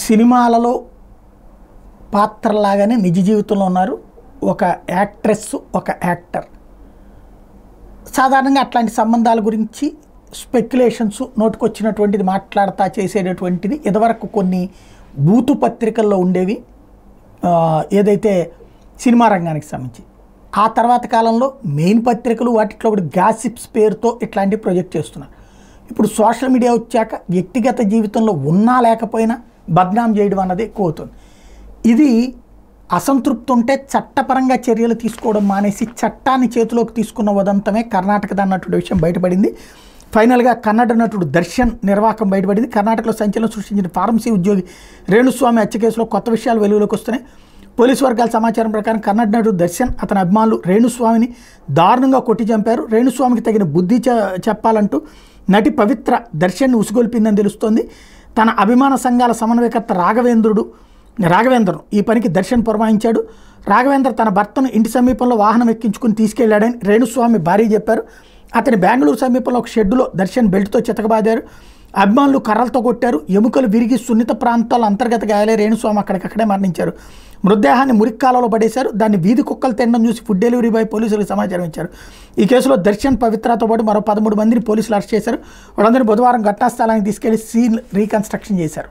సినిమాలలో పాత్రలాగానే నిజ జీవితంలో ఉన్నారు. ఒక యాక్ట్రెస్, ఒక యాక్టర్. సాధారణంగా అట్లాంటి సంబంధాల గురించి స్పెక్యులేషన్స్ నోటుకొచ్చినటువంటిది మాట్లాడతా చేసేటటువంటిది ఇదివరకు కొన్ని బూతు పత్రికల్లో ఉండేవి, ఏదైతే సినిమా రంగానికి సంబంధించి. ఆ తర్వాత కాలంలో మెయిన్ పత్రికలు వాటిలో కూడా గాసిప్స్ పేరుతో ఇట్లాంటివి ప్రొజెక్ట్ చేస్తున్నారు. ఇప్పుడు సోషల్ మీడియా వచ్చాక వ్యక్తిగత జీవితంలో ఉన్నా లేకపోయినా బద్నాం చేయడం అన్నది ఎక్కువ అవుతుంది. ఇది అసంతృప్తి ఉంటే చట్టపరంగా చర్యలు తీసుకోవడం మానేసి చట్టాన్ని చేతిలోకి తీసుకున్న ఉదంతమే కర్ణాటకద అన్నటువంటి విషయం బయటపడింది. ఫైనల్గా కన్నడ నటుడు దర్శన్ నిర్వాకం బయటపడింది. కర్ణాటకలో సంచలనం సృష్టించిన ఫార్మసీ ఉద్యోగి రేణుస్వామి హత్య కేసులో కొత్త విషయాలు వెలుగులోకి వస్తున్నాయి. పోలీసు వర్గాల సమాచారం ప్రకారం కన్నడ నటుడు దర్శన్ అతని అభిమానులు రేణుస్వామిని దారుణంగా కొట్టి చంపారు. రేణుస్వామికి తగిన బుద్ధి చెప్పాలంటూ నటి పవిత్ర దర్శన్ని ఉసుగొల్పిందని తెలుస్తోంది. తన అభిమాన సంఘాల సమన్వయకర్త రాఘవేంద్రను ఈ పనికి దర్శన్ పురమాయించాడు. రాఘవేంద్ర తన భర్తను ఇంటి సమీపంలో వాహనం ఎక్కించుకుని తీసుకెళ్లాడని రేణుస్వామి భార్య చెప్పారు. అతని బెంగళూరు సమీపంలో ఒక షెడ్డులో దర్శన్ బెల్ట్తో చితకబాదారు. అభిమానులు కర్రలతో కొట్టారు. ఎముకలు విరిగి సున్నిత ప్రాంతాల్లో అంతర్గత గాయాలే. రేణుస్వామి అక్కడికక్కడే మరణించారు. మృతదేహాన్ని మురిక్కాలలో పడేశారు. దాన్ని వీధి కుక్కలు తినడం చూసి ఫుడ్ డెలివరీ బాయ్ పోలీసులకు సమాచారం ఇచ్చారు. ఈ కేసులో దర్శన్ పవిత్రతో పాటు మరో 13 మందిని పోలీసులు అరెస్ట్ చేశారు. వాళ్ళందరినీ బుధవారం ఘటనా స్థలానికి తీసుకెళ్లి సీన్ రీకన్స్ట్రక్షన్ చేశారు.